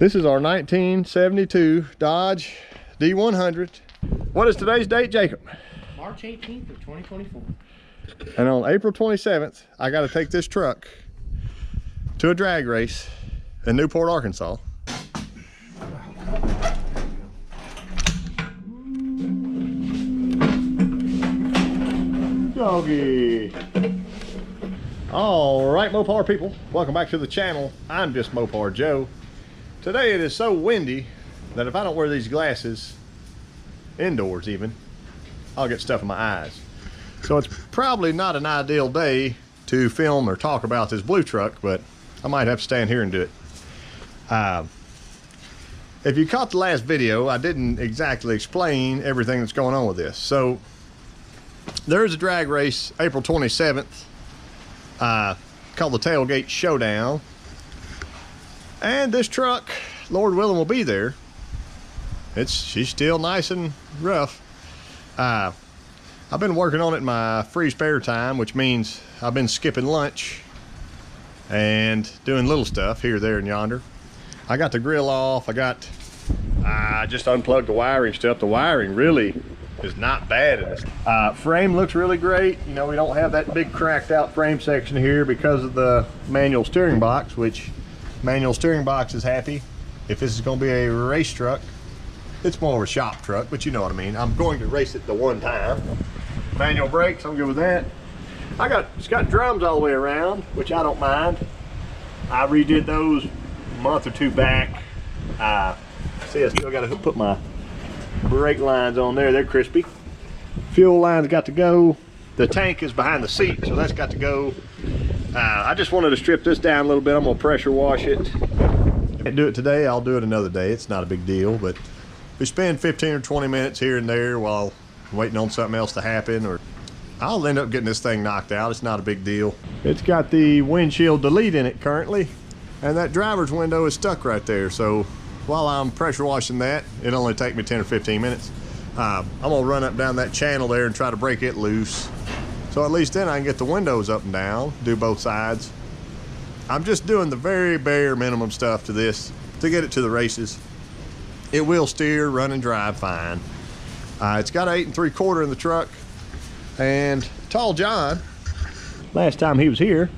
This is our 1972 Dodge D100. What is today's date, Jacob? March 18th of 2024. And on April 27th, I got to take this truck to a drag race in Newport, Arkansas. Doggy. All right, Mopar people, welcome back to the channel. I'm just Mopar Joe. Today it is so windy that if I don't wear these glasses, indoors even, I'll get stuff in my eyes. So it's probably not an ideal day to film or talk about this blue truck, but I might have to stand here and do it. If you caught the last video, I didn't exactly explain everything that's going on with this. So there's a drag race April 27th called the Tailgate Showdown. And this truck, Lord willing, will be there. She's still nice and rough. I've been working on it in my free spare time, which means I've been skipping lunch and doing little stuff here, there, and yonder. I got the grill off. I just unplugged the wiring stuff. The wiring really is not bad in this. Frame looks really great. You know, we don't have that big cracked out frame section here because of the manual steering box, which manual steering box is happy. If this is going to be a race truck, it's more of a shop truck, but you know what I mean. I'm going to race it the one time. Manual brakes, I'm good with that. It's got drums all the way around, which I don't mind. I redid those a month or two back. See, I still got to put my brake lines on there. They're crispy. Fuel line's got to go. The tank is behind the seat, so that's got to go. I just wanted to strip this down a little bit. I'm gonna pressure wash it. Can't do it today, I'll do it another day. It's not a big deal, but we spend 15 or 20 minutes here and there while waiting on something else to happen, or I'll end up getting this thing knocked out. It's not a big deal. It's got the windshield delete in it currently, and that driver's window is stuck right there. So while I'm pressure washing that, it'll only take me 10 or 15 minutes. I'm gonna run up down that channel there and try to break it loose. So at least then I can get the windows up and down, do both sides. I'm just doing the very bare minimum stuff to this to get it to the races. It will steer, run, and drive fine. It's got an 8 3/4 in the truck. And Tall John, last time he was here,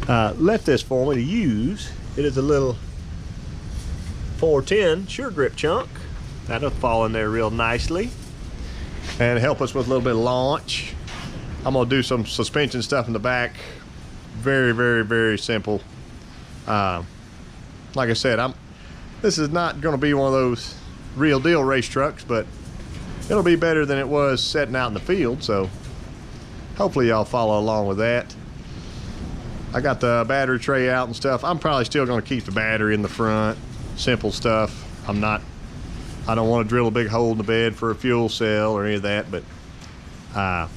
left this for me to use. It is a little 410 Sure Grip chunk. That'll fall in there real nicely and help us with a little bit of launch. I'm gonna do some suspension stuff in the back. Very, very, very simple. Like I said, this is not gonna be one of those real deal race trucks, but it'll be better than it was setting out in the field. So hopefully y'all follow along with that. I got the battery tray out and stuff. I'm probably still gonna keep the battery in the front. Simple stuff. I don't want to drill a big hole in the bed for a fuel cell or any of that, but I'm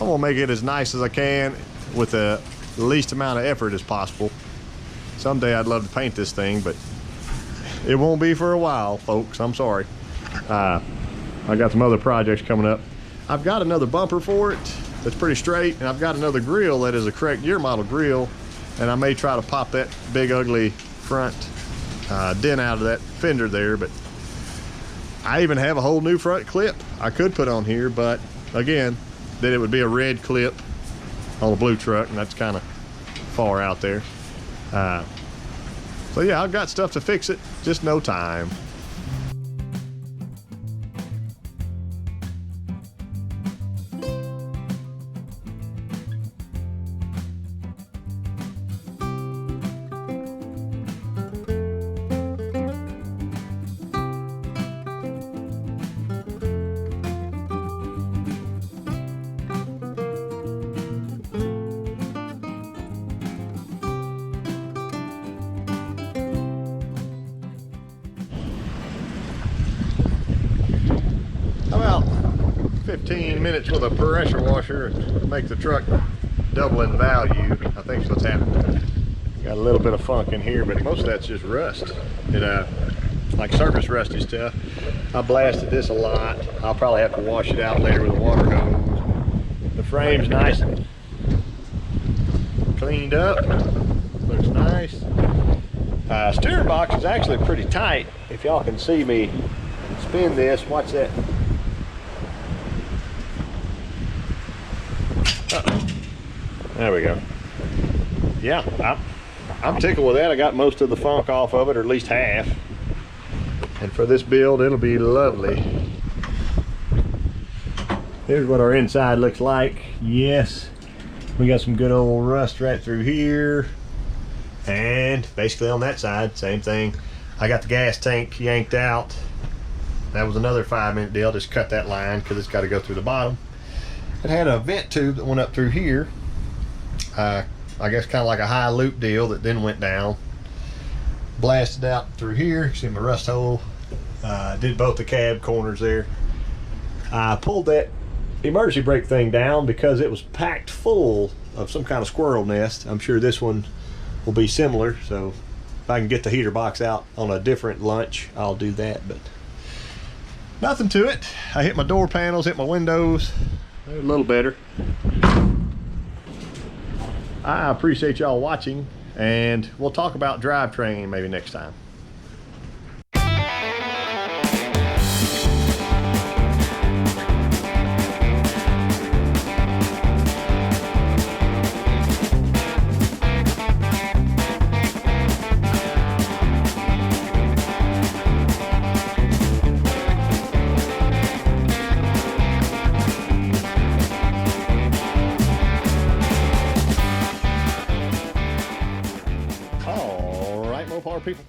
gonna make it as nice as I can with the least amount of effort as possible. Someday I'd love to paint this thing, but it won't be for a while, folks. I'm sorry. I got some other projects coming up. I've got another bumper for it that's pretty straight, and I've got another grill that is a correct year model grill, and I may try to pop that big ugly front dent out of that fender there. But I even have a whole new front clip I could put on here, but again, then it would be a red clip on a blue truck, and that's kind of far out there. So yeah, I've got stuff to fix it, just no time. About 15 minutes with a pressure washer to make the truck double in value. I think that's what's happened. Got a little bit of funk in here, but most of that's just rust. Like surface rusty stuff. I blasted this a lot. I'll probably have to wash it out later with a water hose. The frame's nice and cleaned up. Looks nice. Steering box is actually pretty tight. If y'all can see me spin this, watch that. There we go. Yeah, I'm tickled with that. I got most of the funk off of it, or at least half. And for this build, it'll be lovely. Here's what our inside looks like. Yes, we got some good old rust right through here. And basically on that side, same thing. I got the gas tank yanked out. That was another 5-minute deal. Just cut that line because it's got to go through the bottom. It had a vent tube that went up through here. I guess kind of like a high loop deal that then went down. Blasted out through here. See my rust hole. Did both the cab corners there. I pulled that emergency brake thing down because it was packed full of some kind of squirrel nest. I'm sure this one will be similar, so if I can get the heater box out on a different lunch, I'll do that. But nothing to it. I hit my door panels, hit my windows. They're a little better. I appreciate y'all watching, and we'll talk about drivetrain maybe next time. All right, Mopar people.